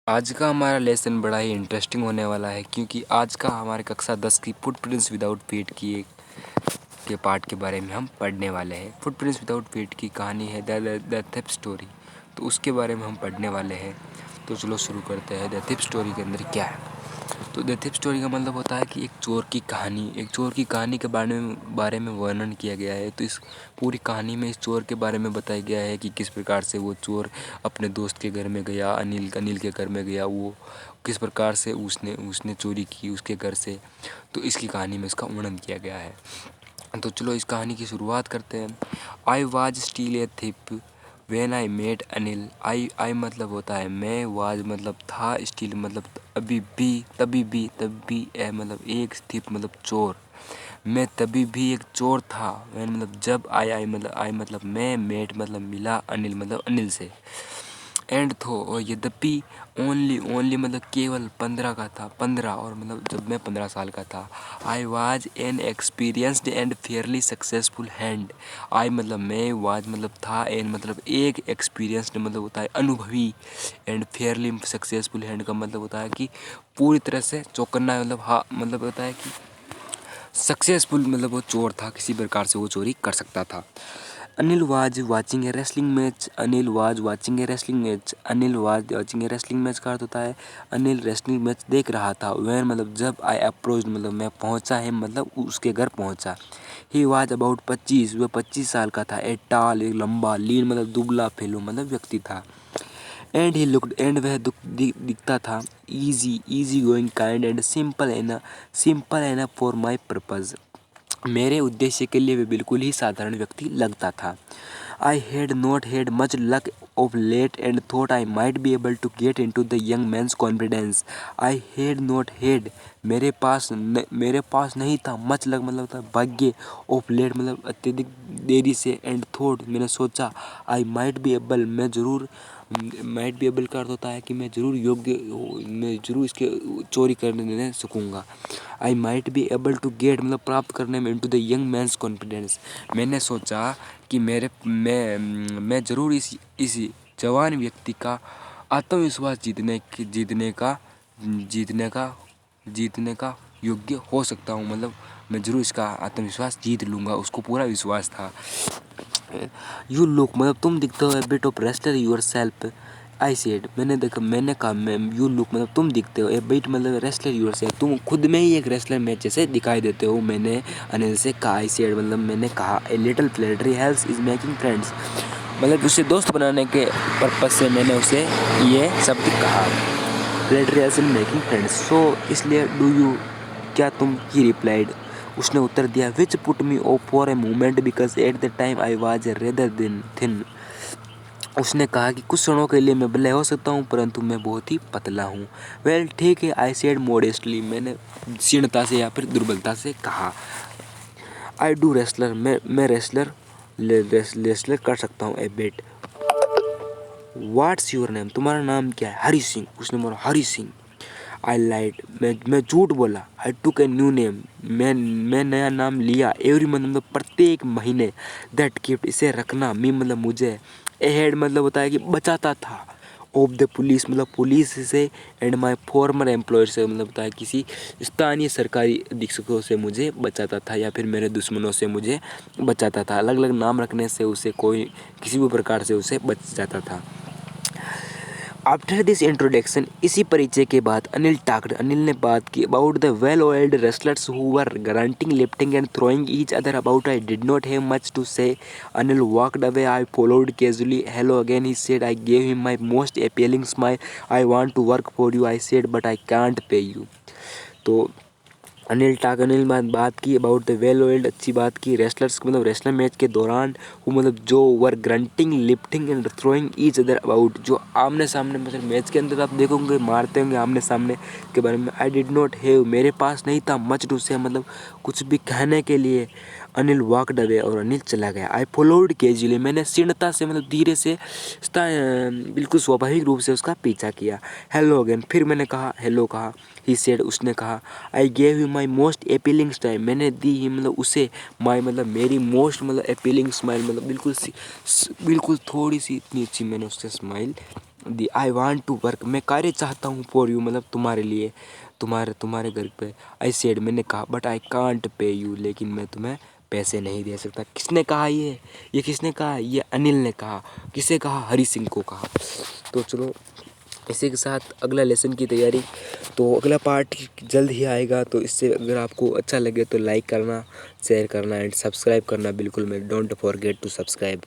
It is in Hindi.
आज का हमारा लेसन बड़ा ही इंटरेस्टिंग होने वाला है, क्योंकि आज का हमारे कक्षा 10 की फुटप्रिंट्स विदाउट फीट के पार्ट के बारे में हम पढ़ने वाले हैं। फुटप्रिंट्स विदाउट फीट की कहानी है द थिप स्टोरी, तो उसके बारे में हम पढ़ने वाले हैं। तो चलो शुरू करते हैं। द थिप स्टोरी के अंदर क्या है। तो द थिप स्टोरी का मतलब होता है कि एक चोर की कहानी के बारे में वर्णन किया गया है। तो इस पूरी कहानी में इस चोर के बारे में बताया गया है कि किस प्रकार से वो चोर अपने दोस्त के घर में गया, अनिल के घर में गया, वो किस प्रकार से उसने चोरी की उसके घर से। तो इसकी कहानी में इसका वर्णन किया गया है। तो चलो इस कहानी की शुरुआत करते हैं। I was still a thief when I met Anil. I मतलब होता है मैं, वाज मतलब था, स्टील मतलब तभी भी ए मतलब एक, थिप मतलब चोर। मैं तभी भी एक चोर था। व्हेन मतलब जब, आई मतलब मैं, मेट मतलब मिला, अनिल मतलब अनिल से। एंड थो और यद्यपि, ओनली मतलब केवल 15 का था, 15, और मतलब जब मैं 15 साल का था। I was an experienced and fairly successful hand. I मतलब मैं, वाज मतलब था, एन मतलब एक, एक्सपीरियंस्ड मतलब होता है अनुभवी, एंड फेयरली सक्सेसफुल हैंड का मतलब होता है कि पूरी तरह से चौकन्ना, मतलब हाँ मतलब होता है कि सक्सेसफुल मतलब वो चोर था, किसी प्रकार से वो चोरी कर सकता था। Anil was watching A wrestling match. Anil was watching A wrestling match. Anil was watching A wrestling match का अर्थ होता है अनिल रेसलिंग मैच देख रहा था। वैन मतलब जब, आई अप्रोच मतलब मैं पहुंचा है, मतलब उसके घर पहुंचा। ही वाज अबाउट 25, वह 25 साल का था। ए टाल, एक लंबा, लीन मतलब दुबला फैलू मतलब व्यक्ति था। एंड ही लुक्ड, एंड वह दिखता था easy going, kind and simple enough for my purpose. मेरे उद्देश्य के लिए वे बिल्कुल ही साधारण व्यक्ति लगता था। I had not had much luck of late and thought I might be able to get in to the young man's confidence. I had not had मेरे पास नहीं था, मच लक मतलब था भाग्य, ऑफ लेट मतलब अत्यधिक देरी से, एंड थॉट मैंने सोचा, आई माइट बी एबल मैं जरूर, माइट बी एबल का अर्थ होता है कि मैं जरूर इसके चोरी करने सकूँगा। I might be able to get मतलब प्राप्त करने में, into the young man's confidence. मैंने सोचा कि मैं ज़रूर इस जवान व्यक्ति का आत्मविश्वास जीतने का योग्य हो सकता हूँ। मतलब मैं ज़रूर इसका आत्मविश्वास जीत लूँगा, उसको पूरा विश्वास था। यू लुक मतलब तुम दिखते हो, a bit of wrestler yourself. I said मैंने कहा यू लुक मतलब तुम दिखते हो, ए बिट मतलब रेस्लर यूर सेल्फ, तुम खुद में ही एक रेस्लर मैच जैसे दिखाई देते हो। मैंने अनिल से कहा। आई सेड मतलब मैंने कहा, a little flattery helps is making friends, मतलब उसे दोस्त बनाने के पर्पज से मैंने उसे ये शब्द कहा, flattery helps in making friends, so इसलिए डू यू, क्या तुम, ही रिप्लाइड, उसने उत्तर दिया, which put me of for a moment because at the time I was rather दिन थिन। उसने कहा कि कुछ क्षणों के लिए मैं भले हो सकता हूँ, परंतु मैं बहुत ही पतला हूँ। वेल ठीक है, आई सेड मॉडेस्टली, मैंने क्षीणता से या फिर दुर्बलता से कहा। आई डू रेसलर, मैं रेसलर कर सकता हूँ। ए बेट, व्हाट्स योर नेम, तुम्हारा नाम क्या है। हरी सिंह, उसने बोला हरी सिंह। आई लाइड, मैं झूठ बोला। आई टुक ए न्यू नेम, मैं नया नाम लिया। एवरी मंथ मतलब प्रत्येक महीने। दैट गिफ्ट इसे रखना, मी मतलब मुझे। ए हेड मतलब होता है कि बचाता था। ऑफ द पुलिस मतलब पुलिस से, एंड माई फॉर्मर एम्प्लॉयर से मतलब होता है किसी स्थानीय सरकारी अधीक्षकों से मुझे बचाता था, या फिर मेरे दुश्मनों से मुझे बचाता था। अलग अलग नाम रखने से उसे कोई किसी भी प्रकार से उसे बच जाता था। आफ्टर दिस इंट्रोडक्शन, इसी परिचय के बाद अनिल ने बात की about the well old wrestlers who were grunting, lifting and throwing each other about. I did not have much to say. Anil walked away, I followed casually. Hello again, he said. I gave him my most appealing smile. I want to work for you, I said, but I can't pay you. तो अनिल बात की अबाउट द वेल ओल्ड, अच्छी बात की, रेसलर्स मतलब रेसलर मैच के दौरान, वो मतलब जो were grunting, lifting and throwing each other about, जो आमने सामने मतलब मैच के अंदर आप देखोगे मारते होंगे आमने सामने के बारे में। आई डिड नॉट हैव, मेरे पास नहीं था, मच टू से मतलब कुछ भी कहने के लिए। अनिल वॉकड अवे, और अनिल चला गया। आई फॉलोड कैजुअली, मैंने क्षीणता से मतलब धीरे से बिल्कुल स्वाभाविक रूप से उसका पीछा किया। हेलो अगेन, फिर मैंने कहा, हेलो कहा। ही सेड, उसने कहा। I gave you my most appealing smile, मैंने दी ही मतलब उसे, माई मतलब मेरी मोस्ट मतलब अपीलिंग स्माइल मतलब बिल्कुल थोड़ी सी इतनी अच्छी मैंने उससे स्माइल दी आई वांट टू वर्क, मैं कार्य चाहता हूँ फॉर यू मतलब तुम्हारे लिए, तुम्हारे घर पे। आई सेड, मैंने कहा, but I can't pay you, लेकिन मैं तुम्हें पैसे नहीं दे सकता। किसने कहा ये किसने कहा? ये अनिल ने कहा। किसे कहा? हरी सिंह को कहा। तो चलो इसी के साथ अगला लेसन की तैयारी, तो अगला पार्ट जल्द ही आएगा। तो इससे अगर आपको अच्छा लगे तो लाइक करना, शेयर करना एंड सब्सक्राइब करना बिल्कुल, मैं डोंट फॉरगेट टू सब्सक्राइब।